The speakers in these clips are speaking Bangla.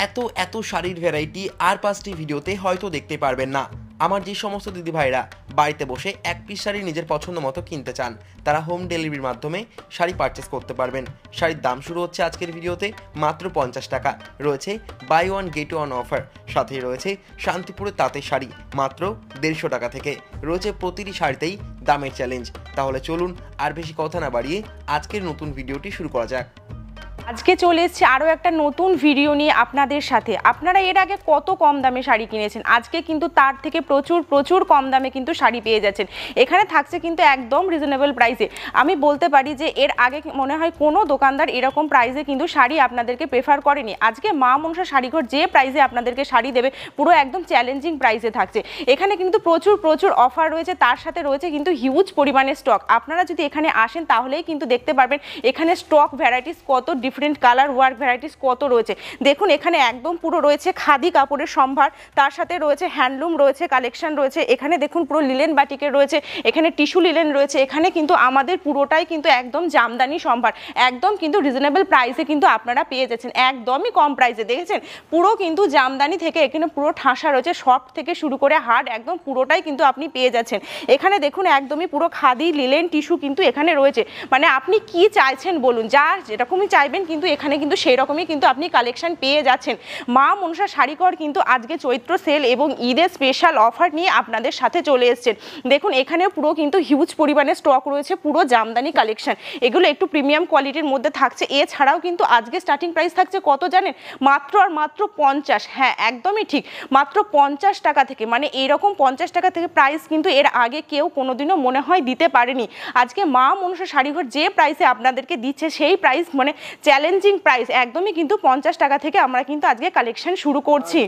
এত শাড়ির ভ্যারাইটি আর 5টি ভিডিওতে হয়তো দেখতে পারবেন না। আমার যে সমস্ত দিদি ভাইরা বাড়িতে বসে এক পিস শাড়ি নিজের পছন্দ মতো কিনতে চান, তারা হোম ডেলিভারির মাধ্যমে শাড়ি পারচেস করতে পারবেন। শাড়ির দাম শুরু হচ্ছে আজকের ভিডিওতে মাত্র 50 টাকা। রয়েছে buy one get one offer, সাথে রয়েছে শান্তিপুরের তাঁতের শাড়ি মাত্র 150 টাকা থেকে। রয়েছে প্রতিটি শাড়িতেই দামের চ্যালেঞ্জ। তাহলে চলুন আর বেশি কথা না বাড়িয়ে আজকের নতুন ভিডিওটি শুরু করা যাক। আজকে চলে এসেছি আরও একটা নতুন ভিডিও নিয়ে আপনাদের সাথে। আপনারা এর আগে কত কম দামে শাড়ি কিনেছেন, আজকে কিন্তু তার থেকে প্রচুর কম দামে কিন্তু শাড়ি পেয়ে যাচ্ছেন। এখানে থাকছে কিন্তু একদম রিজনেবল প্রাইসে। আমি বলতে পারি যে এর আগে মনে হয় কোনো দোকানদার এরকম প্রাইসে কিন্তু শাড়ি আপনাদেরকে প্রেফার করেনি। আজকে মা মনসা শাড়িঘর যে প্রাইসে আপনাদেরকে শাড়ি দেবে, পুরো একদম চ্যালেঞ্জিং প্রাইসে থাকছে। এখানে কিন্তু প্রচুর অফার রয়েছে, তার সাথে রয়েছে কিন্তু হিউজ পরিমাণে স্টক। আপনারা যদি এখানে আসেন তাহলেই কিন্তু দেখতে পারবেন এখানে স্টক ভ্যারাইটিস কত, ডিফারেন্ট কালার ওয়ার্ক ভ্যারাইটিস কত রয়েছে। দেখুন এখানে একদম পুরো রয়েছে খাদি কাপড়ের সম্ভার, তার সাথে রয়েছে হ্যান্ডলুম রয়েছে, কালেকশন রয়েছে। এখানে দেখুন পুরো লিলেন বাটিকের রয়েছে, এখানে টিস্যু লিলেন রয়েছে। এখানে কিন্তু আমাদের পুরোটাই কিন্তু একদম জামদানি সম্ভার, একদম কিন্তু রিজনেবল প্রাইসে কিন্তু আপনারা পেয়ে যাচ্ছেন, একদমই কম প্রাইসে। দেখেছেন পুরো কিন্তু জামদানি থেকে এখানে পুরো ঠাসা রয়েছে, সফট থেকে শুরু করে হার্ড একদম পুরোটাই কিন্তু আপনি পেয়ে যাচ্ছেন। এখানে দেখুন একদমই পুরো খাদি লিলেন টিস্যু কিন্তু এখানে রয়েছে। মানে আপনি কি চাইছেন বলুন, যার যেরকমই চাইবেন কিন্তু এখানে কিন্তু সেই রকমই কিন্তু আপনি কালেকশন পেয়ে যাচ্ছেন। মা মনসা শাড়িঘর কিন্তু আজকে চৈত্র সেল এবং ঈদের স্পেশাল অফার নিয়ে আপনাদের সাথে চলে এসেছেন। দেখুন এখানে পুরো কিন্তু হিউজ পরিমাণে স্টক রয়েছে, পুরো জামদানি কালেকশন। এগুলো একটু প্রিমিয়াম কোয়ালিটির মধ্যে থাকছে। এছাড়াও কিন্তু আজকে স্টার্টিং প্রাইস থাকছে কত জানেন? মাত্র আর মাত্র 50। হ্যাঁ একদমই ঠিক, মাত্র 50 টাকা থেকে। মানে এইরকম 50 টাকা থেকে প্রাইস কিন্তু এর আগে কেউ কোনোদিনও মনে হয় দিতে পারেনি। আজকে মা মনসা শাড়িঘর যে প্রাইসে আপনাদেরকে দিচ্ছে সেই প্রাইস মানে চ্যালেঞ্জিং প্রাইস, একদমই কিন্তু 50 টাকা থেকে আমরা কিন্তু আজকে কালেকশন শুরু করছি।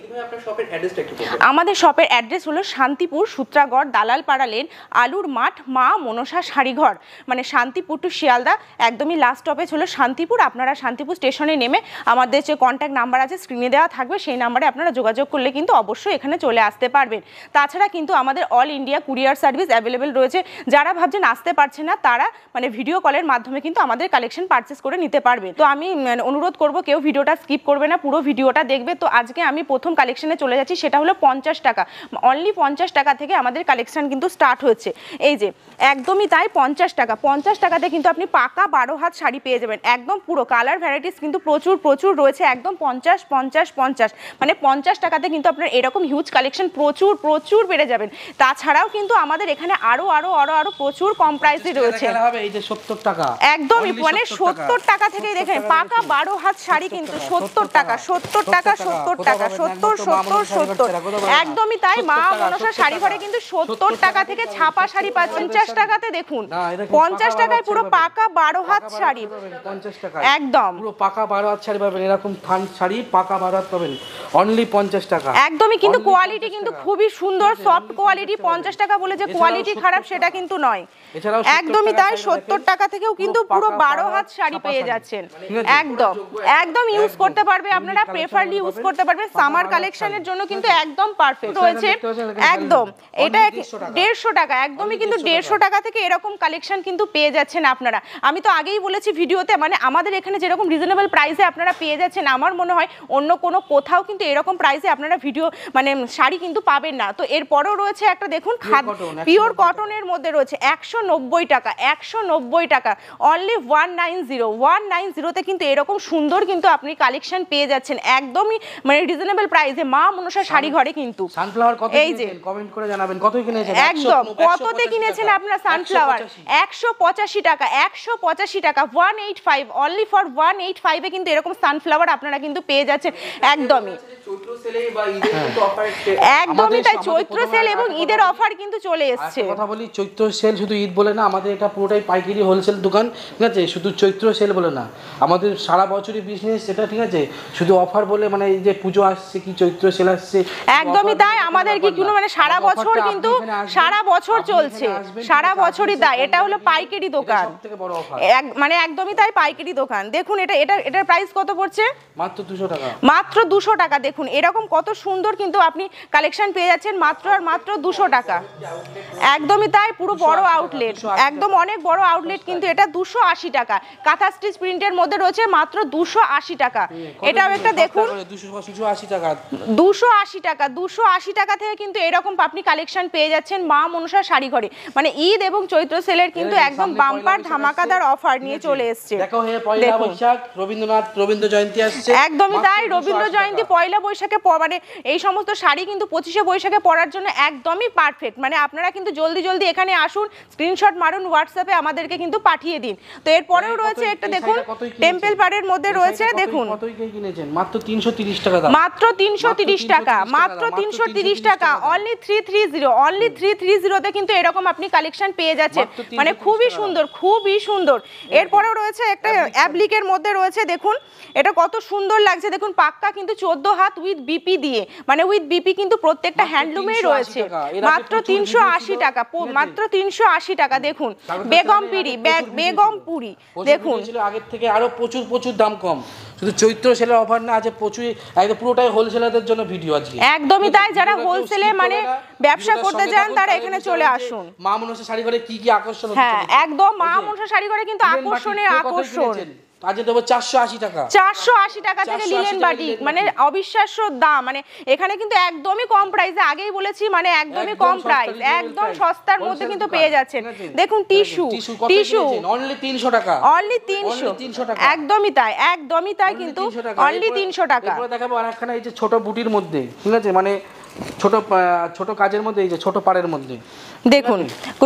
আমাদের শপের অ্যাড্রেস হলো শান্তিপুর সূত্রাগড় দালালপাড়া লেন, আলুর মাঠ, মা মনসা শাড়িঘর। মানে শান্তিপুর টু শিয়ালদা একদমই লাস্ট স্টপেজ হলো শান্তিপুর। আপনারা শান্তিপুর স্টেশনে নেমে আমাদের যে কন্ট্যাক্ট নাম্বার আছে স্ক্রিনে দেওয়া থাকবে, সেই নাম্বারে আপনারা যোগাযোগ করলে কিন্তু অবশ্যই এখানে চলে আসতে পারবেন। তাছাড়া কিন্তু আমাদের all India courier service available রয়েছে। যারা ভাবছেন আসতে পারছে না তারা মানে ভিডিও কলের মাধ্যমে কিন্তু আমাদের কালেকশন পারচেস করে নিতে পারবে। তো আমি অনুরোধ করব কেউ ভিডিওটা স্কিপ করবে না, পুরো ভিডিওটা দেখবে। তো আজকে আমি প্রথম কালেকশনে চলে যাচ্ছি, সেটা হলো 50 টাকা। অনলি 50 টাকা থেকে আমাদের কালেকশন কিন্তু স্টার্ট হচ্ছে। এই যে একদমই তাই, 50 টাকা। 50 টাকাতে কিন্তু আপনি পাকা 12 হাত শাড়ি পেয়ে যাবেন। একদম পুরো কালার ভ্যারাইটিস কিন্তু প্রচুর রয়েছে, একদম 50 মানে 50 টাকাতে কিন্তু আপনার এরকম হিউজ কালেকশন প্রচুর পেয়ে যাবেন। তাছাড়াও কিন্তু আমাদের এখানে আরো প্রচুর কম প্রাইসে রয়েছে। এই যে 70 টাকা একদমই মানে 70 টাকা থেকে দেখেন পাকা 12 হাত শাড়ি কিন্তু 70 টাকা। একদমই তাই, মা মনসা শাড়ি ঘরে কিন্তু 70 টাকা থেকে ছাপা শাড়ি পাচ্ছেন। 50 টাকাতে দেখুন, 50 টাকায় পুরো পাকা 12 হাত শাড়ি 50 টাকা একদম পুরো পাকা 12 হাত শাড়ি পাবেন। এরকম থান শাড়ি পাকা 12 হাত পাবেন অনলি 50 টাকা। একদমই কিন্তু কোয়ালিটি কিন্তু খুবই সুন্দর, সফট কোয়ালিটি। 50 টাকা বলে যে কোয়ালিটি খারাপ সেটা কিন্তু নয়। একদমই তাই, 70 টাকা থেকেও কিন্তু পুরো 12 হাত শাড়ি পেয়ে যাচ্ছেন। একদম ইউজ করতে পারবে আপনারা, প্রেফারলি ইউজ করতে পারবেন। সামার কালেকশনের জন্য কিন্তু একদম পারফেক্ট রয়েছে। একদম এটা 150 টাকা, একদমই কিন্তু 150 টাকা থেকে এরকম কালেকশন কিন্তু পেয়ে যাচ্ছেন আপনারা। আমি তো আগেই বলেছি ভিডিওতে, মানে আমাদের এখানে যেরকম রিজনেবল প্রাইসে আপনারা পেয়ে যাচ্ছেন, আমার মনে হয় অন্য কোনো কোথাও কিন্তু এরকম প্রাইসে আপনারা ভিডিও মানে শাড়ি কিন্তু পাবেন না। তো এরপরেও রয়েছে একটা দেখুন পিওর কটনের মধ্যে রয়েছে 190 টাকা। 190 টাকা অনলি 190তে কিন্তু এরকম সুন্দর কিন্তু আপনি কালেকশন পেয়ে যাচ্ছেন, একদমই মানে রিজনেবল প্রাইসে মা মনসা শাড়ি ঘরে। কিন্তু সানফ্লাওয়ার কত কিনেছেন কমেন্ট করে জানাবেন, কত কিনেছেন? একদম কততে কিনেছেন আপনারা সানফ্লাওয়ার? 185 টাকা। 185 টাকা 185 অনলি ফর 185 এ কিন্তু এরকম সানফ্লাওয়ার আপনারা কিন্তু পেয়ে যাচ্ছেন। একদমই তাই, চৈত্র সেল এবং ঈদের অফার কিন্তু চলে এসেছে। কথা বলি, চৈত্র সেল শুধু ঈদ বলে না, আমাদের এটা পুরোটাই পাইকারি হোলসেল দোকান, ঠিক আছে? শুধু চৈত্র সেল বলে না, আমাদের সারা বছরই বিজনেস এটা, ঠিক আছে? শুধু অফার বলে মানে এই যে পুজো আসছে কি চৈত্র সেল আসছে, একদমই তাই। আমাদের কি কোনো মানে সারা বছর কিন্তু সারা বছর চলছে, সারা বছরই তাই। এটা হলো পাইকারি দোকান, সবথেকে বড় অফার। মানে একদমই তাই, পাইকারি দোকান। দেখুন এটার প্রাইস কত পড়ছে? মাত্র 200 টাকা। মাত্র 200 টাকা। দেখুন দেখুন এরকম কত সুন্দর কিন্তু আপনি কালেকশন পেয়ে যাচ্ছেন মাত্র আর মাত্র 200 টাকা। একদমই তাই, পুরো বড় আউটলেট, একদম অনেক বড় আউটলেট কিন্তু এটা 280 টাকা। কাঁথা স্টিচ প্রিন্টের মধ্যে রয়েছে মাত্র 280 টাকা। এটাও একটা দেখুন 280 টাকা, 280 টাকা, 280 টাকা থেকে কিন্তু এরকম আপনি কালেকশন পেয়ে যাচ্ছেন মা মনসা শাড়ি ঘরে। মানে ঈদ এবং চৈত্র সেলের কিন্তু একদম বাম্পার ধামাকাদার অফার নিয়ে চলে এসেছে। দেখো হে পয়লা বৈশাখ, রবীন্দ্র জয়ন্তী আসছে। একদমই তাই, রবীন্দ্র জয়ন্তী, পয়লা বৈশাখে মানে এই সমস্ত শাড়ি কিন্তু 25শে বৈশাখে পরার জন্য একদমই পারফেক্ট। মানে আপনারা কিন্তু জলদি জলদি এখানে আসুন, স্ক্রিনশট মারুন, হোয়াটসঅ্যাপে আমাদেরকে কিন্তু পাঠিয়ে দিন। তো এরপরেও রয়েছে একটা দেখুন টেম্পল পাড়ের মধ্যে রয়েছে, দেখুন কতই কিনেছেন? মাত্র 330 টাকা দাম, মাত্র 330 টাকা, মাত্র 330 টাকা, অনলি 330, অনলি 330 তে কিন্তু এরকম আপনি কালেকশন পেয়ে যাচ্ছেন। মানে খুবই সুন্দর, খুবই সুন্দর। এরপরেও রয়েছে একটা অ্যাবলিকের মধ্যে রয়েছে, দেখুন এটা কত সুন্দর লাগছে, দেখুন পাক্কা কিন্তু 14 হাত উইথ বিপি দিয়ে, মানে উইথ বিপি কিন্তু প্রত্যেকটা হ্যান্ডলুমেই রয়েছে। মাত্র 380 টাকা, মাত্র 380 টাকা। দেখুন বেগমপুরি, বেগমপুরি দেখুন, আগের থেকে আরো প্রচুর দাম কম। শুধু চৈত্র সেলের অফার না, আছে প্রচুর, একদম পুরোটাই হোলসেলারদের জন্য ভিডিও আজকে। একদমই তাই, যারা হোলসেলে মানে ব্যবসা করতে চান তারা এখানে চলে আসুন। মা মনসা শাড়ি ঘরে কি আকর্ষণ, হ্যাঁ একদম মা মনসা শাড়ি ঘরে কিন্তু আকর্ষণের আকর্ষণ। আজকে দেবো 480 টাকা, 480 টাকা থেকে লিলেন বাটিক, মানে অবিশ্বাস্য দাম। মানে এখানে কিন্তু একদমই কম প্রাইসে, আগেই বলেছি মানে একদমই কম প্রাইস, একদম সস্তার মধ্যে কিন্তু পেয়ে যাচ্ছেন। দেখুন টিস্যু অনলি 300 টাকা, অনলি 300 টাকা, একদমই তাই, একদমই তাই, কিন্তু অনলি 300 টাকা। এরপর দেখাবো আরেকখানা এই যে ছোট বুটির মধ্যে, ঠিক আছে, মানে ছোট কাজের মধ্যে, এই যে ছোট পাড়ের মধ্যে দেখুন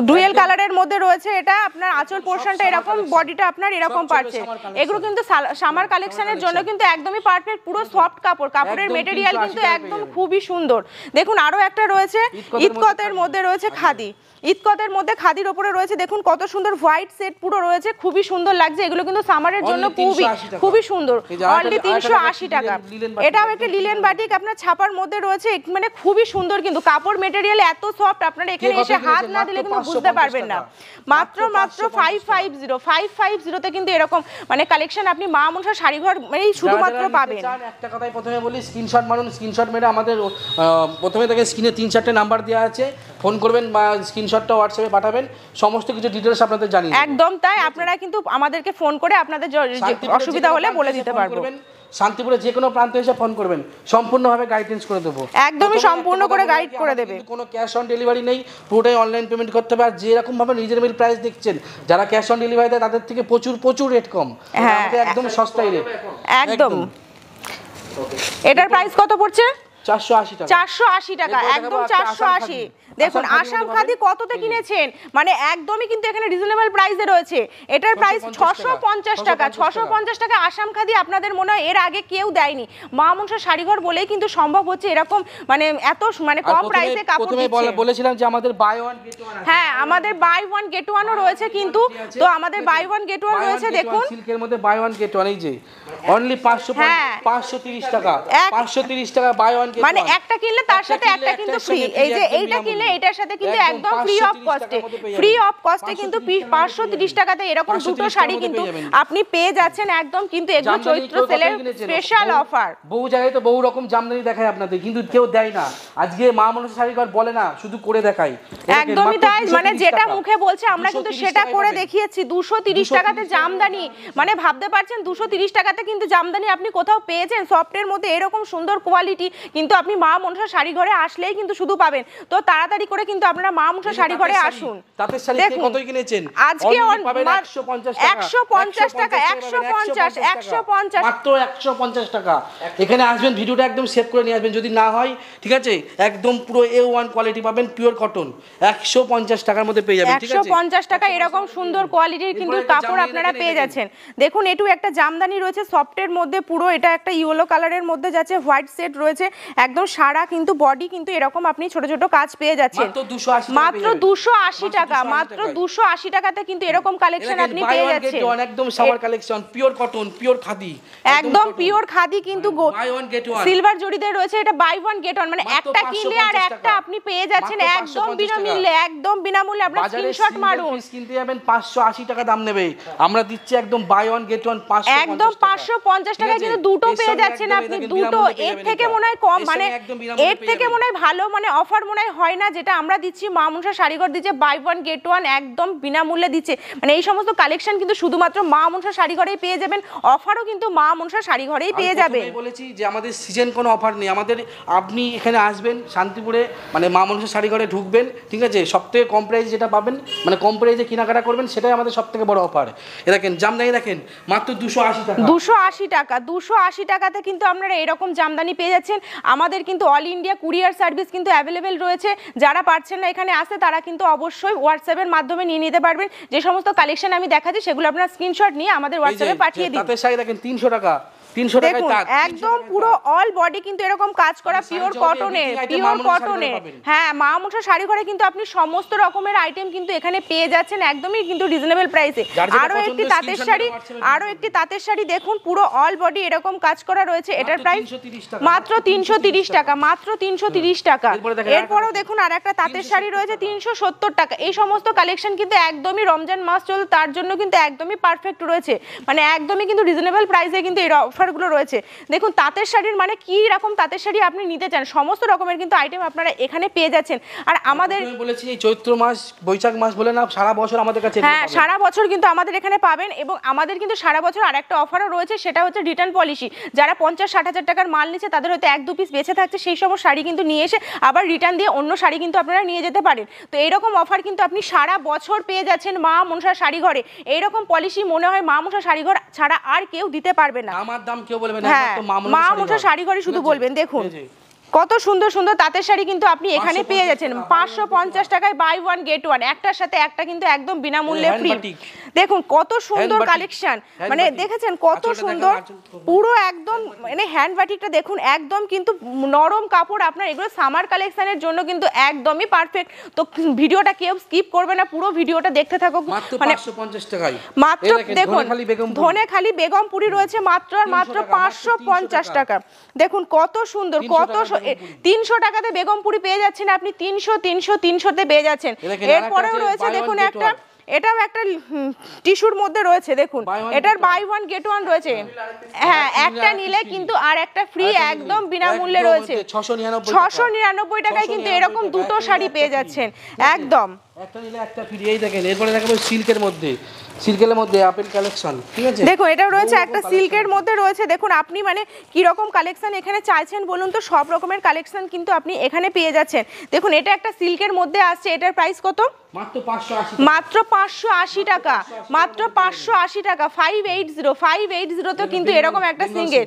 ডুয়েল কালারের মধ্যে রয়েছে। এটা আপনার আঁচল পোরশনটা এরকম, বডিটা আপনার এরকম পাচ্ছে। এগুলো কিন্তু সামার কালেকশনের জন্য কিন্তু একদমই পারফেক্ট, পুরো সফট কাপড়, কাপড়ের মেটেরিয়াল কিন্তু একদম খুবই সুন্দর। দেখুন আরো একটা রয়েছে ইতকতের মধ্যে রয়েছে খাদি, ইতকতের মধ্যে খাদির উপরে রয়েছে, দেখুন কত সুন্দর হোয়াইট সেট পুরো রয়েছে, খুবই সুন্দর লাগছে। এগুলো কিন্তু সামারের জন্য খুবই সুন্দর, অনলি 380 টাকা। এটাও একটা লিলেন বাটিক আপনার ছাপার মধ্যে রয়েছে, মানে খুবই সুন্দর, কিন্তু কাপড় মেটেরিয়াল এত সফট, আপনারা এখানে এসে হাত না দিলে কিন্তু বুঝতে পারবেন না। মাত্র 550 তে কিন্তু এরকম মানে কালেকশন আপনি মা মনসা শাড়ি ঘর এই শুধুমাত্র পাবেন। একটা কথাই প্রথমে বলি, স্ক্রিনশট মারুন, স্ক্রিনশট মেরে আমাদের প্রথমে থেকে স্ক্রিনে 3-4টে নাম্বার দেওয়া আছে, ফোন করবেন বা স্ক্রিনশটটা হোয়াটসঅ্যাপে পাঠাবেন, সমস্ত কিছু ডিটেইলস আপনাদের জানিয়ে দেব। একদম তাই, আপনারা কিন্তু আমাদেরকে ফোন করে আপনাদের অসুবিধা হলে বলে দিতে পারবো। শান্তিপুরে যে কোনো প্রান্তে এসে ফোন করবেন, সম্পূর্ণভাবে গাইডেন্স করে দেবো, একদমই সম্পূর্ণ করে গাইড করে দেবে। কোনো ক্যাশ অন ডেলিভারি নেই, পুরোটাই অনলাইন পেমেন্ট করতে হবে। আর যেরকম ভাবে রিজনেবল প্রাইস দেখছেন, যারা ক্যাশ অন ডেলিভারি দেয় তাদের থেকে প্রচুর রেট কম, আমাদের একদম সস্তায় রেট, একদম। এটার প্রাইস কত পড়ছে? 480 টাকা, 480 টাকা, একদম 480। দেখুন আসাম খাদি কততে কিনেছেন, মানে একদমই কিন্তু এখানে রিজনেবল প্রাইসে রয়েছে। এটার প্রাইস 650 টাকা, 650 টাকা আসাম খাদি। আপনাদের মনে হয় এর আগে কেউ দেয়নি, মা মনসা শাড়িঘর বলেই কিন্তু সম্ভব হচ্ছে এরকম মানে এত মানে কম প্রাইসে কাপড় দিচ্ছে। বলেছিলাম যে আমাদের বাই ওয়ান গেট ওয়ান, হ্যাঁ আমাদের বাই ওয়ান গেট ওয়ানও রয়েছে, কিন্তু তো আমাদের বাই ওয়ান গেট ওয়ান রয়েছে, দেখুন সিল্কের মধ্যে বাই ওয়ান গেট ওয়ান, এই যে অনলি 530 টাকা, 530 টাকা বাই ওয়ান গেট ওয়ান, মানে একটা কিনলে তার সাথে একটা কিন্তু ফ্রি। এই যে এইটা কিনলে এটার সাথে কিন্তু একদম ফ্রি অফ কস্টে কিন্তু 530 টাকাতে এরকম দুটো শাড়ি কিন্তু আপনি পেয়ে যাচ্ছেন একদম। কিন্তু এগুলো চৈত্র সেলের স্পেশাল অফার। বহু জায়গায় তো বহু রকম জামদানি দেখায় আপনাদের, কিন্তু কেউ দেয় না। আজকে মা মনসা শাড়িঘর বলে না, শুধু করে দেখায়। একদমই তাই, মানে যেটা মুখে বলছে আমরা কিন্তু সেটা করে দেখিয়েছি। 230 টাকাতে জামদানি, মানে ভাবতে পারছেন 230 টাকাতে কিন্তু জামদানি আপনি কোথাও পেয়েছেন? সফটের মধ্যে এরকম সুন্দর কোয়ালিটি কিন্তু আপনি মা মনসা শাড়ি ঘরে আসলেই কিন্তু শুধু পাবেন। তো তাড়াতাড়ি করে কিন্তু আপনারা মা মনসা শাড়ি ঘরে আসুন। তাঁতের শাড়ি কতই কিনেছেন? আজকে 150 টাকা, 150 মাত্র 150 টাকা। এখানে আসবেন, ভিডিওটা একদম সেভ করে নিয়ে আসবেন, যদি না হয় ঠিক আছে, একদম পুরো A1 কোয়ালিটি পাবেন, পিওর কটন, 150 টাকার মধ্যে পেয়ে যাবেন। ঠিক আছে, 150 টাকা এরকম সুন্দর কোয়ালিটির কিন্তু কাপড় আপনারা পেয়ে যাচ্ছেন। দেখুন এটু একটা জামদানি রয়েছে সফটের মধ্যে, পুরো এটা একটা ইয়েলো কালারের মধ্যে যাচ্ছে, হোয়াইট সেট রয়েছে একদম সারা, কিন্তু বডি কিন্তু এরকম আপনি ছোট ছোট কাজ পেয়ে যাচ্ছেন মাত্র 280 টাকা, মাত্র 280 টাকাতে কিন্তু এরকম কালেকশন আপনি পেয়ে যাচ্ছেন। একদম summer collection, pure cotton, pure khadi, একদম পিওর খাদি, কিন্তু সিলভার জড়িতে রয়েছে। এটা বাই ওয়ান গেট ওয়ান, মানে একটা কিনলে আর একটা আপনি পেয়ে যাচ্ছেন একদম বিনামূল্যে, একদম বিনামূল্যে। আপনারা স্ক্রিনশট মারুন, কিনতে যাবেন 580 টাকা দাম নেবে, আমরা দিচ্ছি একদম বাই ওয়ান গেট ওয়ান, একদম 550 টাকায় কিন্তু দুটো পেয়ে যাচ্ছেন আপনি, দুটো। এর থেকে মনে হয় কম, মানে এর থেকে মনে হয় ভালো মানে অফার মনে হয় না যেটা আমরা দিচ্ছি। মা মনসা শাড়িঘর দিচ্ছে বাই ওয়ান গেট ওয়ান, একদম বিনামূল্যে দিচ্ছে। মানে এই সমস্ত কালেকশন কিন্তু শুধুমাত্র মা মনসা শাড়িঘরেই পেয়ে যাবেন, অফারও কিন্তু মা মনসা শাড়িঘরেই পেয়ে যাবেন। আমি বলেছি যে আমাদের সিজন কোনো অফার নেই, আমাদের আপনি এখানে আসবেন শান্তিপুরে, মানে মা মনসা শাড়িঘরে ঢুকবেন, ঠিক আছে, সবথেকে কম প্রাইস যেটা পাবেন, মানে কম প্রাইসে কেনাকাটা করবেন, সেটাই আমাদের সবথেকে বড় অফার। এ দেখেন জামদানি দেখেন মাত্র 280 টাকা, 280 টাকা, 280 টাকাতে কিন্তু আপনারা এরকম জামদানি পেয়ে যাচ্ছেন। আমাদের কিন্তু অল ইন্ডিয়া কুরিয়ার সার্ভিস কিন্তু অ্যাভেলেবেল রয়েছে। যারা পারছেন না এখানে আসতে, তারা কিন্তু অবশ্যই হোয়াটসঅ্যাপের মাধ্যমে নিয়ে নিতে পারবেন। যে সমস্ত কালেকশন আমি দেখাচ্ছি সেগুলো আপনারা স্ক্রিনশট নিয়ে আমাদের হোয়াটসঅ্যাপে পাঠিয়ে দিন। তাতে শাড়ি দেখেন 300 টাকা, 300 টাকায় দেখুন একদম পুরো অল বডি কিন্তু এরকম কাজ করা পিওর কটনের, পিওর কটনের। হ্যাঁ, মা মনসা শাড়িঘরে কিন্তু আপনি সমস্ত রকমের আইটেম কিন্তু এখানে পেয়ে যাচ্ছেন একদমই কিন্তু রিজনেবল প্রাইসে। আরো একটি তাঁতের শাড়ি, আরো একটি তাঁতের শাড়ি দেখুন, পুরো অল বডি এরকম কাজ করা রয়েছে। এটার প্রাইস মাত্র 330 টাকা, মাত্র 330 টাকা। এরপরেও দেখুন আর একটা তাঁতের শাড়ি রয়েছে 370 টাকা। এই সমস্ত কালেকশন কিন্তু একদমই রমজান মাস চলছে তার জন্য কিন্তু একদমই পারফেক্ট রয়েছে, মানে একদমই কিন্তু রিজনেবল প্রাইসে কিন্তু এই অফারগুলো রয়েছে। দেখুন তাঁতের শাড়ির মানে কি রকম তাঁতের শাড়ি আপনি নিতে চান, সমস্ত রকমের কিন্তু আইটেম আপনারা এখানে পেয়ে যাচ্ছেন। আর আমাদের বলেছি এই চৈত্র মাস বৈশাখ মাস বলে না, সারা বছর আমাদের কাছে, হ্যাঁ সারা বছর কিন্তু আমাদের এখানে পাবেন। এবং আমাদের কিন্তু সারা বছর আরেকটা অফারও রয়েছে, সেটা হচ্ছে রিটার্ন পলিসি। যারা 50-60 হাজার টাকার মাল নিচ্ছে তাদের হয়তো 1-2 পিস বেঁচে থাকছে, সেই সমস্ত শাড়ি কিন্তু নিয়ে এসে আবার রিটার্ন দিয়ে অন্য শাড়ি কিন্তু আপনারা নিয়ে যেতে পারেন। তো এইরকম অফার কিন্তু আপনি সারা বছর পেয়ে যাচ্ছেন মা মনসা শাড়িঘরে। এইরকম পলিসি মনে হয় মা মনসা শাড়িঘর ছাড়া আর কেউ দিতে পারবে না। আমার দাম কেউ বলবে না, হ্যাঁ, মা মনসা শাড়িঘরে শুধু বলবেন। দেখুন কত সুন্দর সুন্দর তাঁতের শাড়ি কিন্তু আপনি এখানে পেয়ে যাচ্ছেন 550 টাকায় বাই ওয়ান গেট ওয়ান, একটার সাথে একটা কিন্তু একদম বিনামূল্যে ফ্রি। দেখুন কত সুন্দর কালেকশন, মানে দেখেছেন কত সুন্দর, পুরো একদম মানে হ্যান্ড বাটিকটা দেখুন, একদম কিন্তু নরম কাপড়। আপনার এগুলো সামার কালেকশনের জন্য কিন্তু একদমই পারফেক্ট। তো ভিডিওটা কেউ স্কিপ করবে না, পুরো ভিডিওটা দেখতে থাকুক। মানে 550 টাকায় মাত্র দেখুন ধনেখালি বেগমপুরি রয়েছে মাত্র আর মাত্র 550 টাকা। দেখুন কত সুন্দর, কত 300 টাকাতে বেগমপুরি পেয়ে যাচ্ছেন আপনি, 300-300-300তে পেয়ে যাচ্ছেন। এরপরেও রয়েছে দেখুন একটা, এটাও একটা টিস্যুর মধ্যে রয়েছে। দেখুন এটার বাই ওয়ান গেট ওয়ান রয়েছে। হ্যাঁ, একটা নিলে কিন্তু আর একটা ফ্রি, একদম বিনামূল্যে রয়েছে। 699 টাকায় কিন্তু এরকম দুটো শাড়ি পেয়ে যাচ্ছেন একদম। একটা নিলে একটা ফ্রি। এই দেখেন এরপরে দেখাবো সিল্কের মধ্যে, সিল্কের মধ্যে আপেল কালেকশন, ঠিক আছে। দেখুন এটা রয়েছে একটা সিল্কের মধ্যে রয়েছে। দেখুন আপনি মানে কি রকম কালেকশন এখানে চাইছেন বলুন তো, সব রকমের কালেকশন কিন্তু আপনি এখানে পেয়ে যাচ্ছেন। দেখুন এটা একটা সিল্কের মধ্যে আসছে, এটার প্রাইস কত? মাত্র 580, মাত্র 580 টাকা, মাত্র 580 টাকা। 580 তো কিন্তু এরকম একটা সিঙ্গেল।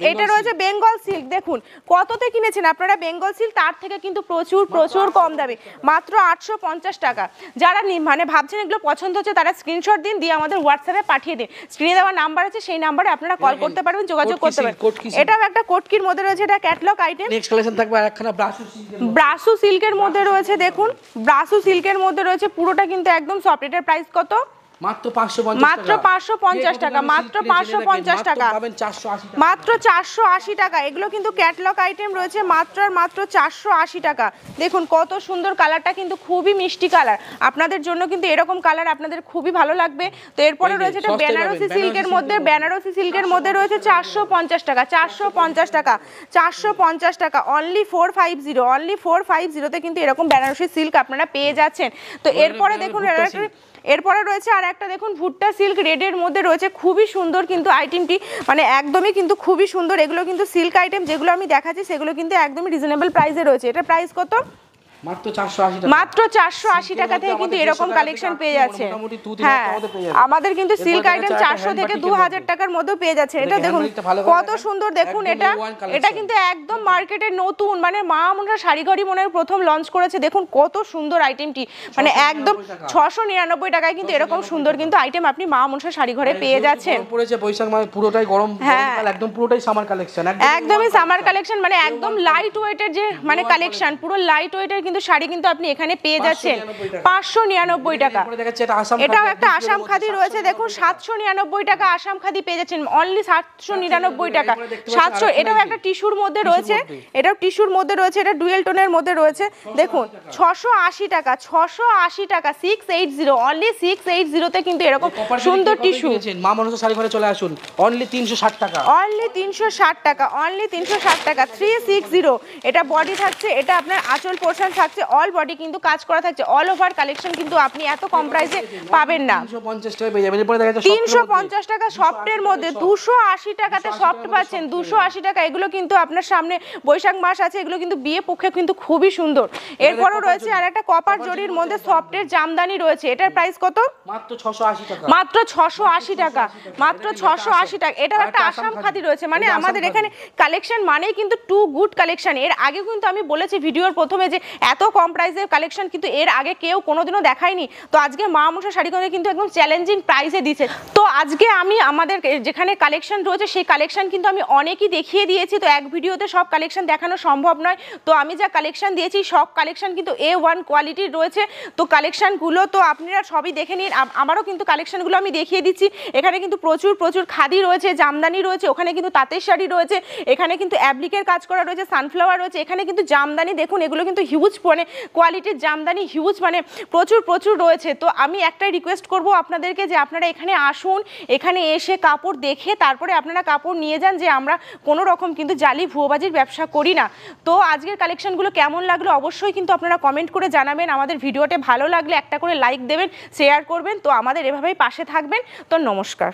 এটা রয়েছে বেঙ্গল সিল্ক। দেখুন কততে কিনেছেন আপনারা বেঙ্গল সিল্ক, তার থেকে কিন্তু প্রচুর প্রচুর কম দামে, মাত্র 850 টাকা। যারা মানে ভাবছেন এগুলো পছন্দ হচ্ছে তারা স্ক্রিনশট দিন, দিয়ে আমাদের হোয়াটসঅ্যাপে পাঠিয়ে দিন। স্ক্রিনে দেওয়া নাম্বার আছে, সেই নাম্বারে আপনারা কল করতে পারবেন, যোগাযোগ করতে পারবেন। এটাও একটা কোটকির মধ্যে রয়েছে, এটা ক্যাটালগ আইটেম। নেক্সট কালেকশন থাকবে আরেকখানা ব্রাসু সিল্কের মধ্যে রয়েছে। দেখুন ব্রাসু সিল্কের মধ্যে রয়েছে, পুরোটা কিন্তু একদম সফট। এটার প্রাইস কত? মাত্র 550 টাকা, মাত্র 550 টাকা, মাত্র 550 টাকা, পাবেন 480 টাকা, মাত্র 480 টাকা। এগুলো কিন্তু ক্যাটালগ আইটেম রয়েছে, মাত্র আর মাত্র 480 টাকা। দেখুন কত সুন্দর, কালারটা কিন্তু খুবই মিষ্টি কালার। আপনাদের জন্য কিন্তু এরকম কালার আপনাদের খুবই ভালো লাগবে। তো এরপরে রয়েছে এটা বেনারসি সিল্কের মধ্যে, বেনারসি সিল্কের মধ্যে রয়েছে 450 টাকা, 450 টাকা, 450 টাকা, অনলি 450, অনলি 450তে কিন্তু এরকম বেনারসি সিল্ক আপনারা পেয়ে যাচ্ছেন। তো এরপরে দেখুন এরপরে রয়েছে আর একটা, দেখুন ভুট্টা সিল্ক রেডের মধ্যে রয়েছে, খুবই সুন্দর কিন্তু আইটেমটি, মানে একদমই কিন্তু খুবই সুন্দর। এগুলো কিন্তু সিল্ক আইটেম, যেগুলো আমি দেখাচ্ছি সেগুলো কিন্তু একদমই রিজনেবল প্রাইসে রয়েছে। এটা প্রাইস কত? মাত্র 480 টাকা, মাত্র 480 টাকা থেকে কিন্তু এরকম কালেকশন পেয়ে যাচ্ছে। হ্যাঁ, আমাদের কিন্তু সিল্ক আইটেম 400 থেকে 2000 টাকার মধ্যে পেয়ে যাচ্ছে। এটা দেখুন কত সুন্দর। দেখুন এটা কিন্তু একদম মার্কেটের নতুন, মানে মা মনসা শাড়িঘরই মনে হয় প্রথম লঞ্চ করেছে। দেখুন কত সুন্দর আইটেমটি, মানে একদম 699 টাকায় কিন্তু এরকম সুন্দর কিন্তু আইটেম আপনি মা মনসা শাড়িঘরে পেয়ে যাচ্ছেন। পড়েছে বৈশাখ মাস, পুরোটাই গরম, একদম পুরোটাই সামার কালেকশন, একদমই সামার কালেকশন, মানে একদম লাইট ওয়েটের যে মানে কালেকশন, পুরো লাইট ওয়েটের কিন্তু কিন্তু শাড়ি কিন্তু আপনি এখানে পেয়ে যাচ্ছেন 599 টাকা। এটাও একটা আসাম খাদি রয়েছে, দেখুন 799 টাকা আসাম খাদি পেয়ে যাচ্ছেন, অনলি 799 টাকা। 700, এটাও একটা টিস্যুর মধ্যে রয়েছে, এটাও টিস্যুর মধ্যে রয়েছে, এটা ডুয়েল টোনের মধ্যে রয়েছে, দেখুন 680 টাকা, 680 টাকা, 680, অনলি 680 তে কিন্তু এরকম সুন্দর টিস্যু। মা মনসা শাড়ি ঘরে চলে আসুন, অনলি 360 টাকা, অনলি 360 টাকা, অনলি 360 টাকা, 360। এটা বডি থাকছে, এটা আপনার আঁচল পোর্শন থাকছে, অল বডি কিন্তু কাজ করা থাকছে, অল ওভার কালেকশন কিন্তু আপনি এত কম প্রাইসে পাবেন না। 350 টাকা পেয়ে যাবেন। এরপরে দেখা যাচ্ছে 350 টাকা সফটের মধ্যে, 280 টাকাতে সফট পাচ্ছেন, 280 টাকা। এগুলো কিন্তু আপনার সামনে বৈশাখ মাস আছে, এগুলো কিন্তু বিয়ে পক্ষে কিন্তু খুবই সুন্দর। এরপরও রয়েছে আর একটা কপার জরির মধ্যে সফটের জামদানি রয়েছে, এটার প্রাইস কত? মাত্র 680 টাকা, মাত্র 680 টাকা, মাত্র 680 টাকা। এটাও একটা আসাম খাদি রয়েছে, মানে আমাদের এখানে কালেকশন মানেই কিন্তু টু গুড কালেকশন। এর আগে কিন্তু আমি বলেছি ভিডিওর প্রথমে যে এত কম প্রাইসের কালেকশন কিন্তু এর আগে কেউ কোনোদিনও দেখায়নি। তো আজকে মা মনসা শাড়ি ঘরে কিন্তু একদম চ্যালেঞ্জিং প্রাইসে দিচ্ছে। তো আজকে আমি আমাদের যেখানে কালেকশন রয়েছে সেই কালেকশন কিন্তু আমি অনেকই দেখিয়ে দিয়েছি, তো এক ভিডিওতে সব কালেকশন দেখানো সম্ভব নয়। তো আমি যা কালেকশন দিয়েছি সব কালেকশন কিন্তু A1 কোয়ালিটির রয়েছে। তো কালেকশনগুলো তো আপনারা সবই দেখে নিন, আমারও কিন্তু কালেকশনগুলো আমি দেখিয়ে দিচ্ছি। এখানে কিন্তু প্রচুর প্রচুর খাদি রয়েছে, জামদানি রয়েছে, ওখানে কিন্তু তাঁতের শাড়ি রয়েছে, এখানে কিন্তু অ্যাপ্লিকের কাজ করা রয়েছে, সানফ্লাওয়ার রয়েছে, এখানে কিন্তু জামদানি দেখুন, এগুলো কিন্তু হিউজ মানে কোয়ালিটির জামদানি, হিউজ মানে প্রচুর প্রচুর রয়েছে। তো আমি একটাই রিকোয়েস্ট করব আপনাদেরকে যে আপনারা এখানে আসুন, এখানে এসে কাপড় দেখে তারপরে আপনারা কাপড় নিয়ে যান, যে আমরা কোনো রকম কিন্তু জালি ভুয়োবাজির ব্যবসা করি না। তো আজকের কালেকশনগুলো কেমন লাগলো অবশ্যই কিন্তু আপনারা কমেন্ট করে জানাবেন। আমাদের ভিডিওটা ভালো লাগলে একটা করে লাইক দেবেন, শেয়ার করবেন। তো আমাদের এভাবেই পাশে থাকবেন। তো নমস্কার।